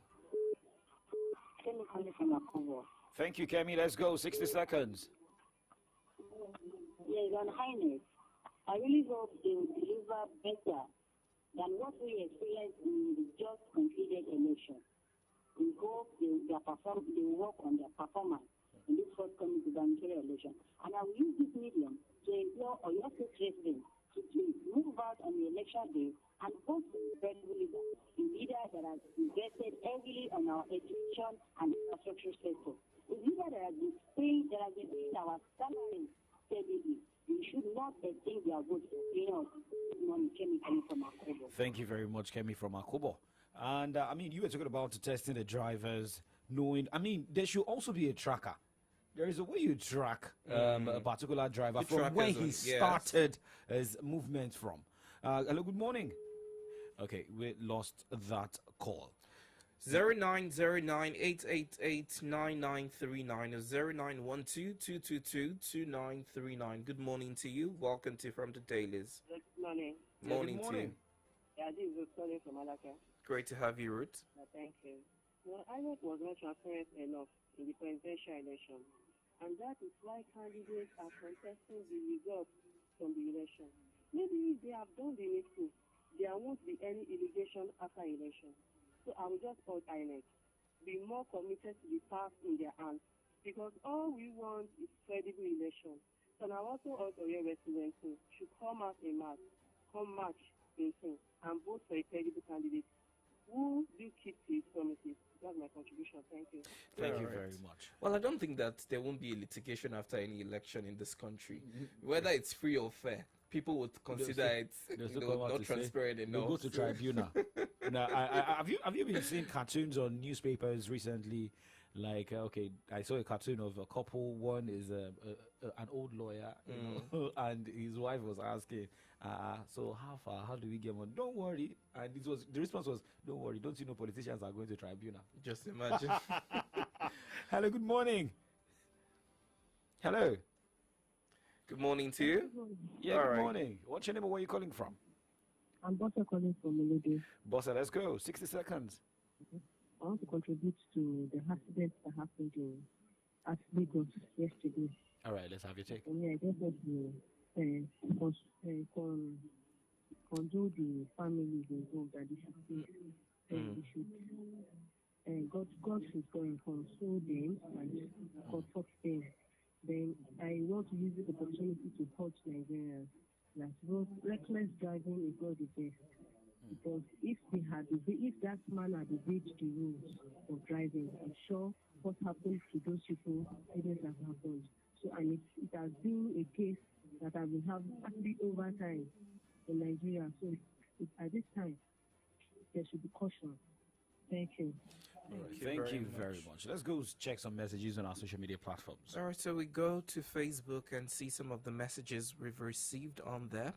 Thank you, Kemi. Let's go. 60 seconds. Yes, Your Highness, I really hope they will deliver better than what we experienced in the just concluded election. We hope they will work on their performance in this forthcoming gubernatorial election. And I will use this medium to implore Oyo State residents to please move out on the election day and vote for a credible leader, a leader that has invested heavily on our education and infrastructure sector. A leader that has been paying our salaries steadily. We should not exchange their votes for paying us money coming from Akobo. Thank you very much, Kemi from Akobo. And I mean, you were talking about testing the drivers, knowing. I mean, there should also be a tracker. There is a way you track a particular driver The from where trackers, he yes. started his movement from. Hello, good morning. Okay, we lost that call. 0909-888-9939 or 0912-222-2939. Good morning to you. Welcome to From the Dailies. Good morning. Morning good to morning. you. Yeah, this is Tony from Malacca. Great to have you, Ruth. Thank you. Well, INEC was not transparent enough in the presidential election, and that is why candidates are contesting the results from the election. Maybe if they have done the needful, there won't be any allegation after election. So I will just urge INEC, be more committed to the task in their hands, because all we want is credible election. So I also urge Oyo residents who should come out in mass, come march in team, and vote for a credible candidate who do keep to his promises. That's my contribution. Thank you. Thank you All very right. much. Well, I don't think that there won't be a litigation after any election in this country. Whether it's free or fair, people would consider it not transparent enough. They'll go to tribunal. Now, have you been seeing cartoons on newspapers recently? Like, okay, I saw a cartoon of a couple. One is an old lawyer, you know, and his wife was asking, so how far? How do we get on? Don't worry. And the response was, don't worry. Don't you know politicians are going to tribunal? Just imagine. Hello, good morning. Hello. Good morning to you. Yeah, All good right. morning. What's your name and where are you calling from? I'm Bossa calling from Melody. Bossa, let's go. 60 seconds. I want to contribute to the accident that happened at Lagos yesterday. All right, let's have your take. And yeah, I just want to condole the families involved that they should God should console them and comfort them. Then I want to use this opportunity to urge Nigerians that reckless driving is not the best. Because if that man had obeyed the rules of driving, I'm sure what happened to those people didn't have happened. So, and it has been a case that has been happening over time in Nigeria. So, at this time, there should be caution. Thank you. All right, thank you very much. Let's go check some messages on our social media platforms. All right, so we go to Facebook and see some of the messages we've received on there.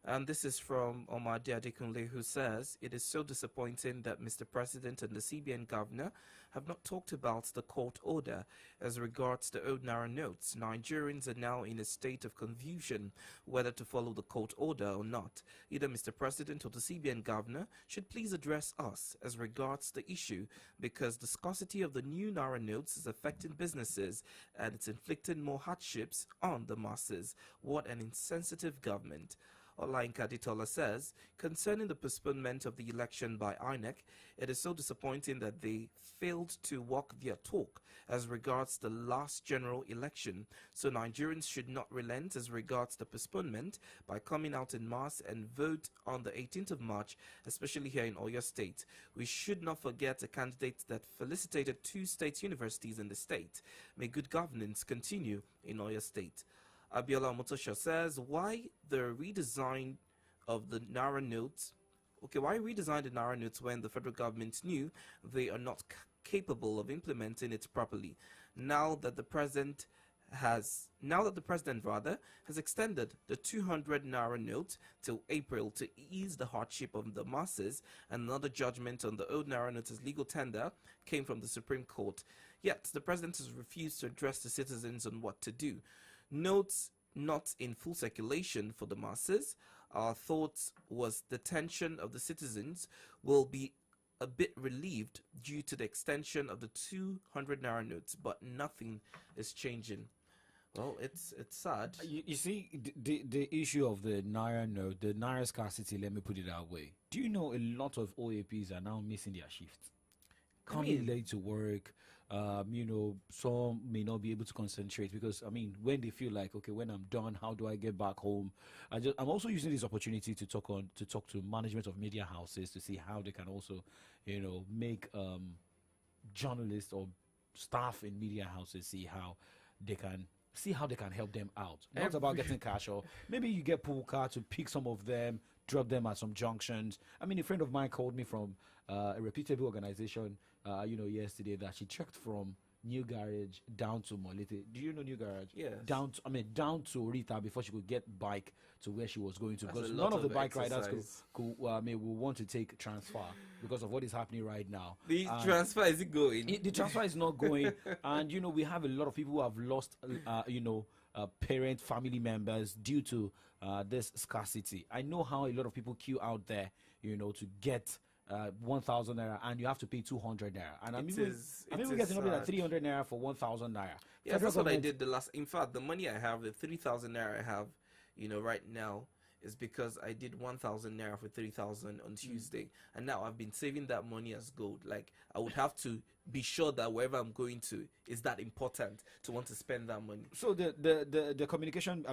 And this is from Omar Adekunle, who says, it is so disappointing that Mr. President and the CBN governor have not talked about the court order as regards the old Naira notes. Nigerians are now in a state of confusion whether to follow the court order or not. Either Mr. President or the CBN governor should please address us as regards the issue, because the scarcity of the new Naira notes is affecting businesses and it's inflicting more hardships on the masses. What an insensitive government. Olainka Ditola says, concerning the postponement of the election by INEC, it is so disappointing that they failed to walk their talk as regards the last general election. So Nigerians should not relent as regards the postponement by coming out in mass and vote on the 18th of March, especially here in Oyo State. We should not forget a candidate that felicitated 2 state universities in the state. May good governance continue in Oyo State. Abiola Motosha says, why the redesign of the Naira notes? Okay, why redesign the Naira notes when the federal government knew they are not capable of implementing it properly? Now that the president has extended the 200 naira note till April to ease the hardship of the masses, and another judgment on the old naira note as legal tender came from the Supreme Court. Yet the president has refused to address the citizens on what to do. Notes not in full circulation for the masses. Our thoughts was the tension of the citizens will be a bit relieved due to the extension of the 200 naira notes, but nothing is changing. Well, it's sad. You see, the issue of the naira note, the naira scarcity, let me put it that way. Do you know a lot of OAPs are now missing their shifts? Coming late to work, some may not be able to concentrate because, when they feel like, okay, when I'm done, how do I get back home? I'm also using this opportunity to talk to management of media houses to see how they can also, make journalists or staff in media houses see how they can help them out. Not about getting cash, or maybe you get pool car to pick some of them, drop them at some junctions. A friend of mine called me from a reputable organization, yesterday, that she checked from New Garage down to Molete. Do you know New Garage? Yes. Down to Rita before she could get bike to where she was going to. Because none of the bike riders could want to take transfer because of what is happening right now. The transfer, is it going? The transfer is not going. And, we have a lot of people who have lost, parent, family members due to this scarcity. I know how a lot of people queue out there, to get 1,000 naira, and you have to pay 200 naira. And I'm even getting up at 300 naira for 1,000 naira. Yeah, that's what I did the last. In fact, the money I have, the 3,000 naira I have, right now, is because I did 1,000 naira for 3,000 on Tuesday, and now I've been saving that money as gold. Like, I would have to be sure that wherever I'm going to is that important to want to spend that money. So the communication,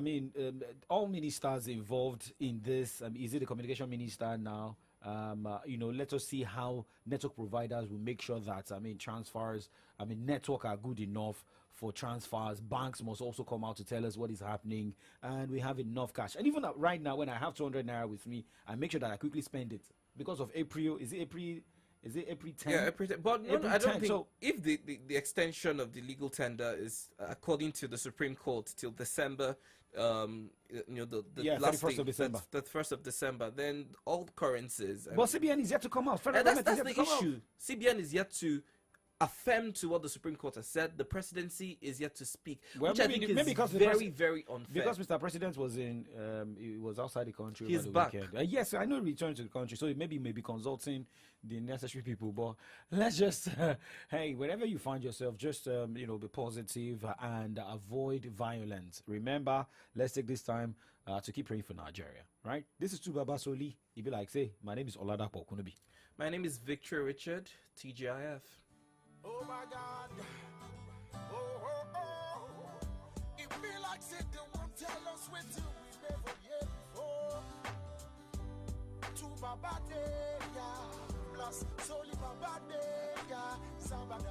all ministers involved in this, is it the communication minister now? Let us see how network providers will make sure that transfers, network are good enough for transfers. Banks must also come out to tell us what is happening, and we have enough cash. And even right now, when I have 200 naira with me, I make sure that I quickly spend it because of April. Is it April 10? Yeah, April 10. But no, I don't think so. If the extension of the legal tender is according to the Supreme Court till December, the last 31st of December. The 1st of December, then all currencies. But CBN is yet to come out. That's the issue. CBN is yet to affirm to what the Supreme Court has said. The presidency is yet to speak, which I think is very, very unfair. Because Mr. President was he was outside the country. He's over the back. Weekend. Yes, I know he returned to the country, so maybe he may be consulting the necessary people. But let's just, hey, wherever you find yourself, just be positive and avoid violence. Remember, let's take this time to keep praying for Nigeria. Right? This is Tubaba Soli. He be like, say, my name is Oladapo Kunubi. My name is Victor Richard, TGIF. Oh my God, it be like said they won't tell us what to we never yet before. To Baba Deya, plus Soli Baba Deya, Sabada.